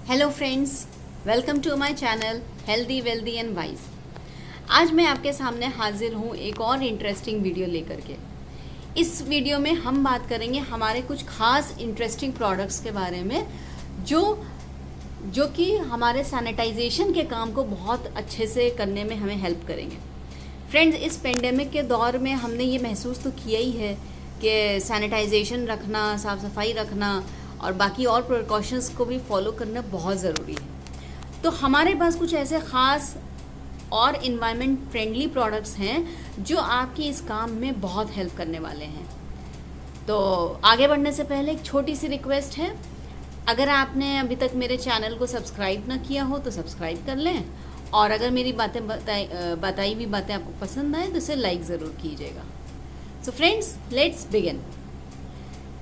Hello friends, welcome to my channel healthy wealthy and wise. आज मैं आपके सामने हाजिर हूँ एक और इंटरेस्टिंग वीडियो लेकर के। इस वीडियो में हम बात करेंगे हमारे कुछ खास इंटरेस्टिंग प्रोडक्ट्स के बारे में जो कि हमारे सैनिटाइजेशन के काम को बहुत अच्छे से करने में हमें हेल्प करेंगे। फ्रेंड्स, इस पेंडेमिक के दौर में हमने ये महसूस तो किया ही है कि सैनिटाइजेशन रखना, साफ़ सफाई रखना और बाकी और प्रिकॉशंस को भी फॉलो करना बहुत ज़रूरी है। तो हमारे पास कुछ ऐसे ख़ास और इन्वायरमेंट फ्रेंडली प्रोडक्ट्स हैं जो आपकी इस काम में बहुत हेल्प करने वाले हैं। तो आगे बढ़ने से पहले एक छोटी सी रिक्वेस्ट है, अगर आपने अभी तक मेरे चैनल को सब्सक्राइब ना किया हो तो सब्सक्राइब कर लें, और अगर मेरी बताई हुई बातें आपको पसंद आए तो इसे लाइक ज़रूर कीजिएगा। So friends, let's begin.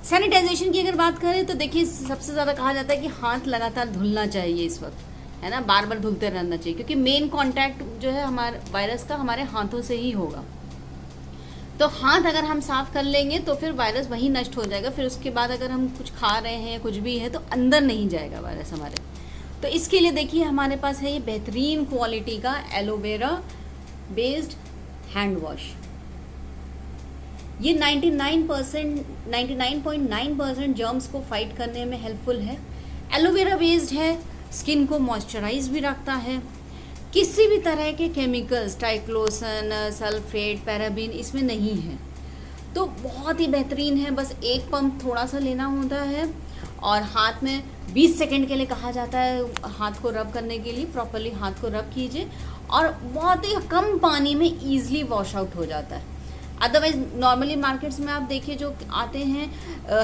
Sanitization की अगर बात करें तो देखिए, सबसे ज़्यादा कहा जाता है कि हाथ लगातार धुलना चाहिए इस वक्त, है ना, बार बार धुलते रहना चाहिए, क्योंकि मेन कांटेक्ट जो है हमारे वायरस का हमारे हाथों से ही होगा। तो हाथ अगर हम साफ़ कर लेंगे तो फिर वायरस वहीं नष्ट हो जाएगा। फिर उसके बाद अगर हम कुछ खा रहे हैं, कुछ भी है, तो अंदर नहीं जाएगा वायरस हमारे। तो इसके लिए देखिए हमारे पास है ये बेहतरीन क्वालिटी का एलोवेरा बेस्ड हैंड वॉश। ये 99.9% जर्म्स को फाइट करने में हेल्पफुल है। एलोवेरा बेस्ड है, स्किन को मॉइस्चराइज भी रखता है। किसी भी तरह के केमिकल्स, ट्राइक्लोसन, सल्फेट, पैराबीन इसमें नहीं है। तो बहुत ही बेहतरीन है। बस एक पंप थोड़ा सा लेना होता है और हाथ में 20 सेकंड के लिए कहा जाता है हाथ को रब करने के लिए। प्रॉपरली हाथ को रब कीजिए और बहुत ही कम पानी में ईजिली वॉश आउट हो जाता है। अदरवाइज नॉर्मली मार्केट्स में आप देखिए जो आते हैं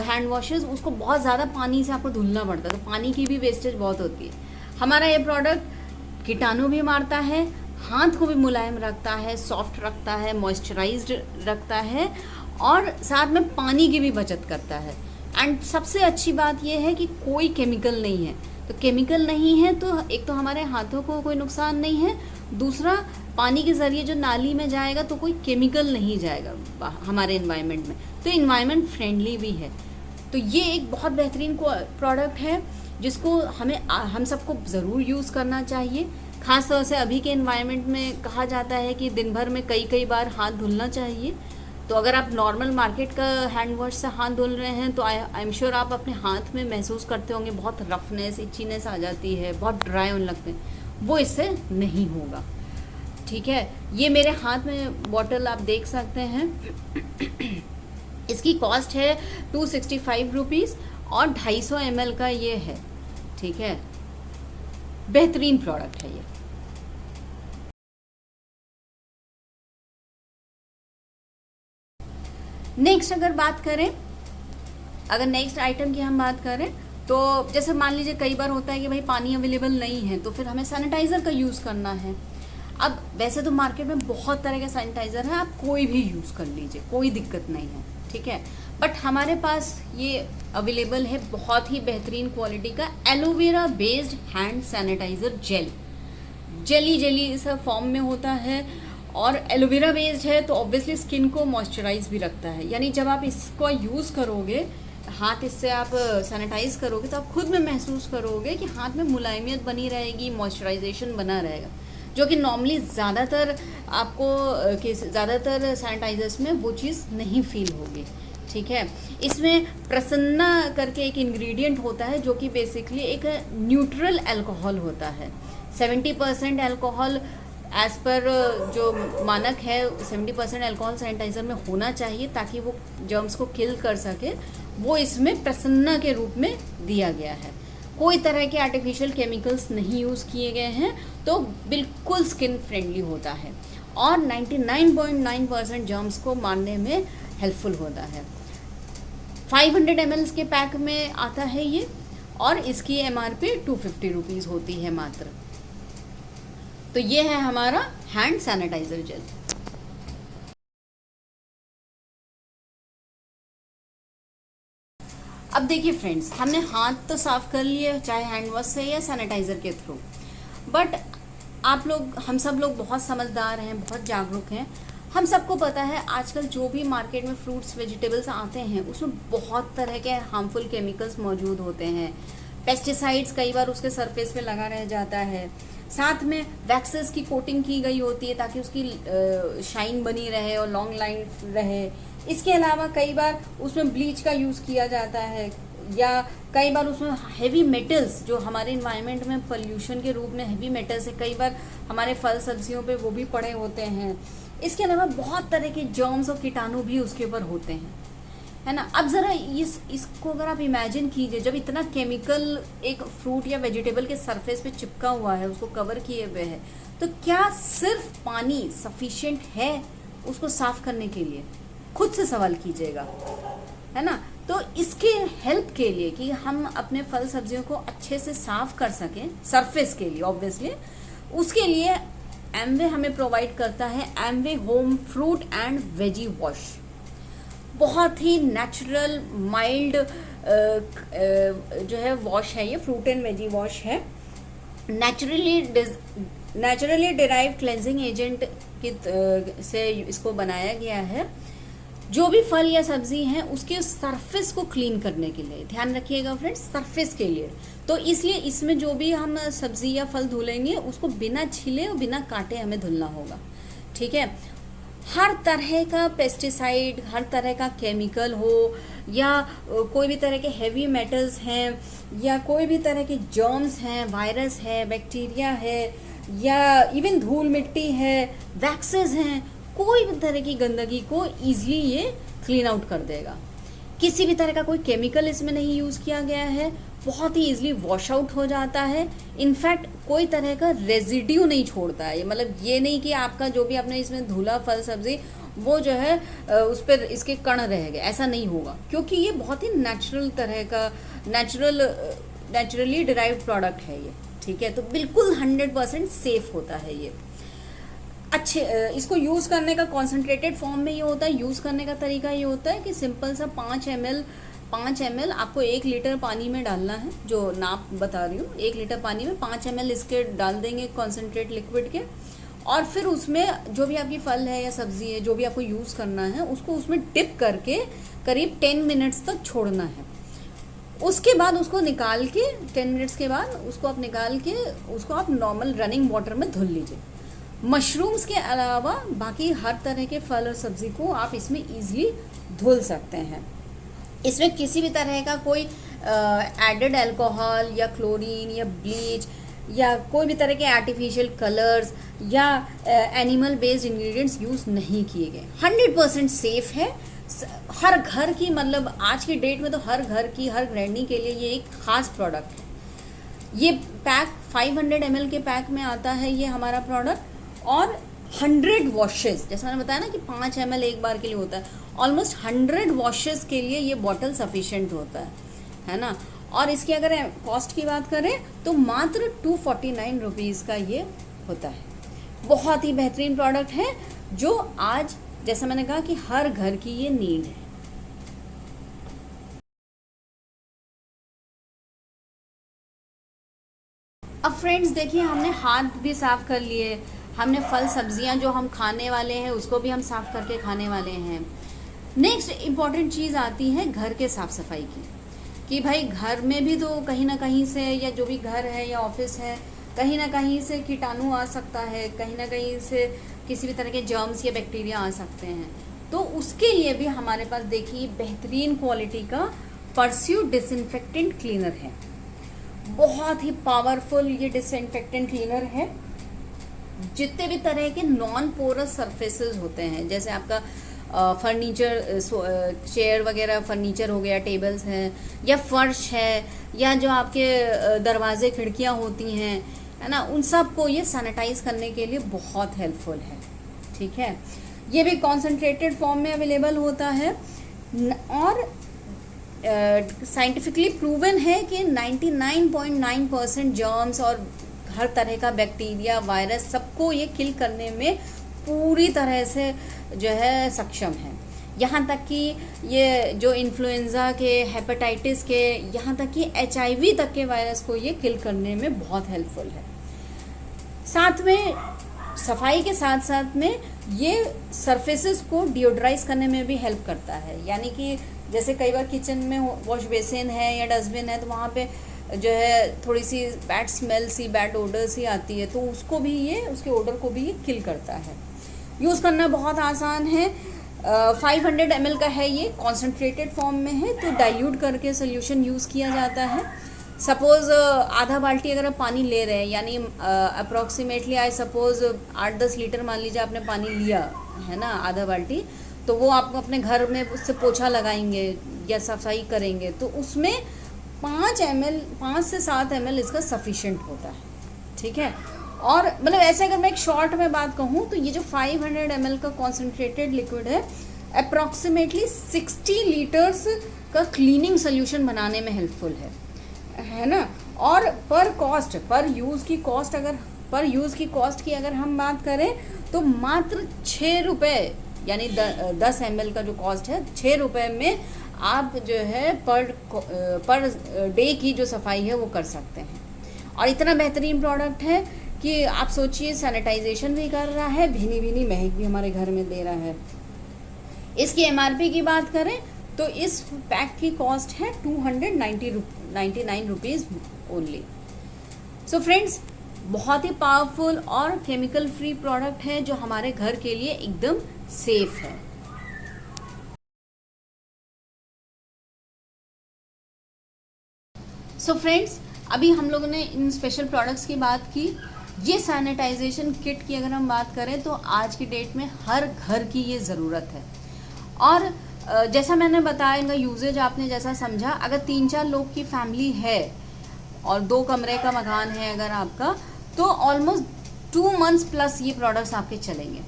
हैंड वॉशेस, उसको बहुत ज़्यादा पानी से आपको धुलना पड़ता है, तो पानी की भी वेस्टेज बहुत होती है। हमारा ये प्रोडक्ट कीटाणु भी मारता है, हाथ को भी मुलायम रखता है, सॉफ्ट रखता है, मॉइस्चराइज्ड रखता है और साथ में पानी की भी बचत करता है। एंड सबसे अच्छी बात यह है कि कोई केमिकल नहीं है। तो केमिकल नहीं है तो एक तो हमारे हाथों को कोई नुकसान नहीं है, दूसरा पानी के ज़रिए जो नाली में जाएगा तो कोई केमिकल नहीं जाएगा हमारे इन्वायरमेंट में, तो इन्वायरमेंट फ्रेंडली भी है। तो ये एक बहुत बेहतरीन प्रोडक्ट है जिसको हम सबको ज़रूर यूज़ करना चाहिए। ख़ास तौर से अभी के इन्वायरमेंट में कहा जाता है कि दिन भर में कई बार हाथ धुलना चाहिए। तो अगर आप नॉर्मल मार्केट का हैंड वॉश से हाथ धुल रहे हैं तो आई एम श्योर आप अपने हाथ में महसूस करते होंगे बहुत रफनेस, इचीनेस आ जाती है, बहुत ड्राई होने लगते हैं। वो इससे नहीं होगा, ठीक है। ये मेरे हाथ में बॉटल आप देख सकते हैं। इसकी कॉस्ट है 265 रुपीज़ और 250 ml का ये है, ठीक है। बेहतरीन प्रोडक्ट है ये। नेक्स्ट अगर नेक्स्ट आइटम की हम बात करें तो जैसे मान लीजिए कई बार होता है कि भाई पानी अवेलेबल नहीं है तो फिर हमें सैनिटाइज़र का यूज़ करना है। अब वैसे तो मार्केट में बहुत तरह के सैनिटाइज़र है, आप कोई भी यूज़ कर लीजिए, कोई दिक्कत नहीं है, ठीक है। बट हमारे पास ये अवेलेबल है बहुत ही बेहतरीन क्वालिटी का aloe vera based hand sanitizer jelly सा फॉर्म में होता है और एलोवेरा बेस्ड है, तो ऑब्वियसली स्किन को मॉइस्चराइज भी रखता है। यानी जब आप इसको यूज़ करोगे, हाथ इससे आप सैनिटाइज करोगे, तो आप खुद में महसूस करोगे कि हाथ में मुलायमियत बनी रहेगी, मॉइस्चराइजेशन बना रहेगा, जो कि नॉर्मली ज़्यादातर सैनिटाइजर्स में वो चीज़ नहीं फील होगी, ठीक है। इसमें प्रसन्ना करके एक इंग्रेडिएंट होता है जो कि बेसिकली एक न्यूट्रल अल्कोहल होता है। 70% अल्कोहल एज पर जो मानक है 70% अल्कोहल सैनिटाइज़र में होना चाहिए ताकि वो जर्म्स को किल कर सके। वो इसमें प्रसन्ना के रूप में दिया गया है। कोई तरह के आर्टिफिशियल केमिकल्स नहीं यूज़ किए गए हैं, तो बिल्कुल स्किन फ्रेंडली होता है और 99.9% जर्म्स को मारने में हेल्पफुल होता है। 500 ml के पैक में आता है ये और इसकी MRP 250 रुपीज़ होती है मात्र। तो ये है हमारा हैंड सैनिटाइजर जेल। अब देखिए फ्रेंड्स, हमने हाथ तो साफ कर लिए चाहे हैंड वॉश से या सैनिटाइज़र के थ्रू, बट हम सब लोग बहुत समझदार हैं, बहुत जागरूक हैं। हम सबको पता है आजकल जो भी मार्केट में फ्रूट्स वेजिटेबल्स आते हैं उसमें बहुत तरह के हार्मफुल केमिकल्स मौजूद होते हैं। पेस्टिसाइड्स कई बार उसके सरफेस पे लगा रह जाता है। साथ में वैक्सेस की कोटिंग की गई होती है ताकि उसकी शाइन बनी रहे और लॉन्ग लाइफ रहे। इसके अलावा कई बार उसमें ब्लीच का यूज़ किया जाता है, या कई बार उसमें हैवी मेटल्स, जो हमारे इन्वायरमेंट में पोल्यूशन के रूप में हैवी मेटल्स है, कई बार हमारे फल सब्जियों पे वो भी पड़े होते हैं। इसके अलावा बहुत तरह के जर्म्स और कीटाणु भी उसके ऊपर होते हैं, है ना। अब ज़रा इसको अगर आप इमेजिन कीजिए, जब इतना केमिकल एक फ्रूट या वेजिटेबल के सरफेस पे चिपका हुआ है, उसको कवर किए हुए है, तो क्या सिर्फ पानी सफिशिएंट है उसको साफ करने के लिए? खुद से सवाल कीजिएगा, है ना। तो इसके हेल्प के लिए कि हम अपने फल सब्जियों को अच्छे से साफ कर सकें सरफेस के लिए, ऑब्वियसली उसके लिए एमवे हमें प्रोवाइड करता है Amway home fruit and veggie wash. बहुत ही नेचुरल माइल्ड जो है वॉश है ये, फ्रूट एंड वेजी वॉश है। नेचुरली डिराइव्ड क्लेंजिंग एजेंट से इसको बनाया गया है। जो भी फल या सब्जी हैं उसके सरफेस को क्लीन करने के लिए, ध्यान रखिएगा फ्रेंड्स, सरफेस के लिए। तो इसलिए इसमें जो भी हम सब्जी या फल धुलेंगे उसको बिना छीले और बिना काटे हमें धुलना होगा, ठीक है। हर तरह का पेस्टिसाइड, हर तरह का केमिकल हो, या कोई भी तरह के हैवी मेटल्स हैं, या कोई भी तरह के जर्म्स हैं, वायरस है, बैक्टीरिया है, या इवन धूल मिट्टी है, वैक्सेस हैं, कोई भी तरह की गंदगी को ईजिली ये क्लीन आउट कर देगा। किसी भी तरह का कोई केमिकल इसमें नहीं यूज़ किया गया है, बहुत ही ईजिली वॉश आउट हो जाता है। इनफैक्ट कोई तरह का रेजिड्यू नहीं छोड़ता है, मतलब ये नहीं कि आपका जो भी आपने इसमें धुला फल सब्जी वो जो है उस पर इसके कण रह गए, ऐसा नहीं होगा, क्योंकि ये बहुत ही नेचुरल तरह का नेचुरली डिराइव्ड प्रोडक्ट है ये, ठीक है। तो बिल्कुल 100% सेफ होता है ये। अच्छे इसको यूज़ करने का कॉन्सेंट्रेटेड फॉर्म में ये होता है। यूज़ करने का तरीका ये होता है कि सिंपल सा 5 ml आपको 1 लीटर पानी में डालना है, जो नाप बता रही हूँ। 1 लीटर पानी में 5 ml इसके डाल देंगे कॉन्सेंट्रेट लिक्विड के, और फिर उसमें जो भी आपकी फल है या सब्ज़ी है, जो भी आपको यूज़ करना है, उसको उसमें डिप करके करीब 10 मिनट्स तक छोड़ना है। उसके बाद उसको निकाल के 10 मिनट्स के बाद उसको आप निकाल के उसको आप नॉर्मल रनिंग वाटर में धुल लीजिए। मशरूम्स के अलावा बाकी हर तरह के फल और सब्ज़ी को आप इसमें ईजिली धुल सकते हैं। इसमें किसी भी तरह का कोई एडेड अल्कोहल या क्लोरीन या ब्लीच या कोई भी तरह के आर्टिफिशियल कलर्स या एनिमल बेस्ड इंग्रेडिएंट्स यूज़ नहीं किए गए। 100% सेफ़ है। हर घर की, मतलब आज की डेट में तो हर घर की, हर गृहिणी के लिए ये एक ख़ास प्रोडक्ट है। ये पैक 500 ml के पैक में आता है ये हमारा प्रोडक्ट, और 100 वॉशेस, जैसे मैंने बताया ना कि 5 ml एक बार के लिए होता है, ऑलमोस्ट 100 वॉशेस के लिए ये बॉटल सफिशिएंट होता है ना। और इसकी अगर कॉस्ट की बात करें तो मात्र 249 रुपीज़ का ये होता है। बहुत ही बेहतरीन प्रोडक्ट है, जो आज जैसा मैंने कहा कि हर घर की ये नीड है। अब फ्रेंड्स देखिए, हमने हाथ भी साफ़ कर लिए, हमने फल सब्जियां जो हम खाने वाले हैं उसको भी हम साफ़ करके खाने वाले हैं। नेक्स्ट इम्पॉर्टेंट चीज़ आती है घर के साफ़ सफाई की, कि भाई घर में भी तो कहीं ना कहीं से, या जो भी घर है या ऑफिस है, कहीं ना कहीं से कीटाणु आ सकता है, कहीं ना कहीं से किसी भी तरह के जर्म्स या बैक्टीरिया आ सकते हैं। तो उसके लिए भी हमारे पास देखिए बेहतरीन क्वालिटी का परस्यू डिसइंफेक्टेंट क्लीनर है। बहुत ही पावरफुल ये डिसइंफेक्टेंट क्लीनर है। जितने भी तरह के नॉन पोरस सरफेसेस होते हैं, जैसे आपका फर्नीचर, चेयर वगैरह फर्नीचर हो गया, टेबल्स हैं, या फर्श है, या जो आपके दरवाजे खिड़कियां होती हैं, है ना, उन सब को ये सैनिटाइज करने के लिए बहुत हेल्पफुल है, ठीक है। ये भी कॉन्सेंट्रेटेड फॉर्म में अवेलेबल होता है, और साइंटिफिकली प्रूवन है कि 99.9% जर्म्स और हर तरह का बैक्टीरिया, वायरस, सबको ये किल करने में पूरी तरह से जो है सक्षम है। यहाँ तक कि ये जो इन्फ्लुएंज़ा के, हेपेटाइटिस के, यहाँ तक कि HIV तक के वायरस को ये किल करने में बहुत हेल्पफुल है। साथ में सफाई के साथ साथ में ये सरफेसेस को डिओड्राइज करने में भी हेल्प करता है। यानी कि जैसे कई बार किचन में वॉश बेसिन है या डस्टबिन है, तो वहाँ पे जो है थोड़ी सी बैड स्मेल सी, बैड ओडर सी आती है, तो उसको भी ये, उसके ओडर को भी ये किल करता है। यूज़ करना बहुत आसान है। 500 ml का है, ये कॉन्सेंट्रेटेड फॉर्म में है, तो डाइल्यूट करके सोल्यूशन यूज़ किया जाता है। सपोज़ आधा बाल्टी अगर आप पानी ले रहे हैं, यानी अप्रॉक्सीमेटली आई सपोज़ 8-10 लीटर मान लीजिए आपने पानी लिया है ना, आधा बाल्टी, तो वो आप अपने घर में उससे पोछा लगाएंगे या सफाई करेंगे, तो उसमें 5 से 7 ml इसका सफिशेंट होता है, ठीक है। और मतलब ऐसे अगर मैं एक शॉर्ट में बात कहूँ तो ये जो 500 ml का कॉन्सेंट्रेटेड लिक्विड है अप्रॉक्सीमेटली 60 लीटर्स का क्लीनिंग सोल्यूशन बनाने में हेल्पफुल है ना। और पर यूज़ की कॉस्ट की अगर हम बात करें तो मात्र 6 रुपये, यानी 10 ml का जो कॉस्ट है 6 रुपये में आप जो है पर डे की जो सफाई है वो कर सकते हैं। और इतना बेहतरीन प्रोडक्ट है कि आप सोचिए सैनिटाइजेशन भी कर रहा है, भीनी भीनी महक भी हमारे घर में दे रहा है। इसकी MRP की बात करें तो इस पैक की कॉस्ट है 299 रुपीज़ ओनली। सो फ्रेंड्स, बहुत ही पावरफुल और केमिकल फ्री प्रोडक्ट है जो हमारे घर के लिए एकदम सेफ है। सो फ्रेंड्स, अभी हम लोगों ने इन स्पेशल प्रोडक्ट्स की बात की। ये सैनिटाइजेशन किट की अगर हम बात करें तो आज की डेट में हर घर की ये ज़रूरत है। और जैसा मैंने बताया, इनका यूजेज आपने जैसा समझा, अगर 3-4 लोग की फैमिली है और 2 कमरे का मकान है अगर आपका, तो ऑलमोस्ट 2 मंथ्स प्लस ये प्रोडक्ट्स आपके चलेंगे।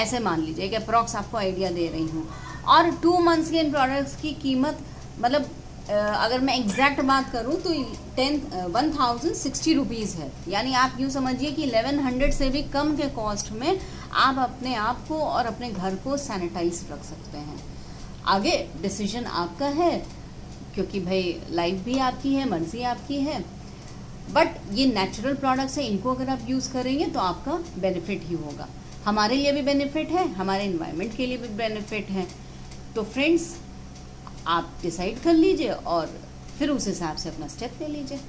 ऐसे मान लीजिए कि अप्रॉक्स आपको आइडिया दे रही हूँ। और 2 मंथ्स के इन प्रोडक्ट्स की कीमत, मतलब अगर मैं एग्जैक्ट बात करूं तो 1060 रुपीज़ है। यानी आप यूँ समझिए कि 1100 से भी कम के कॉस्ट में आप अपने आप को और अपने घर को सैनिटाइज रख सकते हैं। आगे डिसीजन आपका है, क्योंकि भाई लाइफ भी आपकी है, मर्जी आपकी है। बट ये नेचुरल प्रोडक्ट्स है, इनको अगर आप यूज़ करेंगे तो आपका बेनिफिट ही होगा। हमारे लिए भी बेनिफिट है, हमारे इन्वायरमेंट के लिए भी बेनिफिट है। तो फ्रेंड्स, आप डिसाइड कर लीजिए और फिर उस हिसाब से अपना स्टेप ले लीजिए।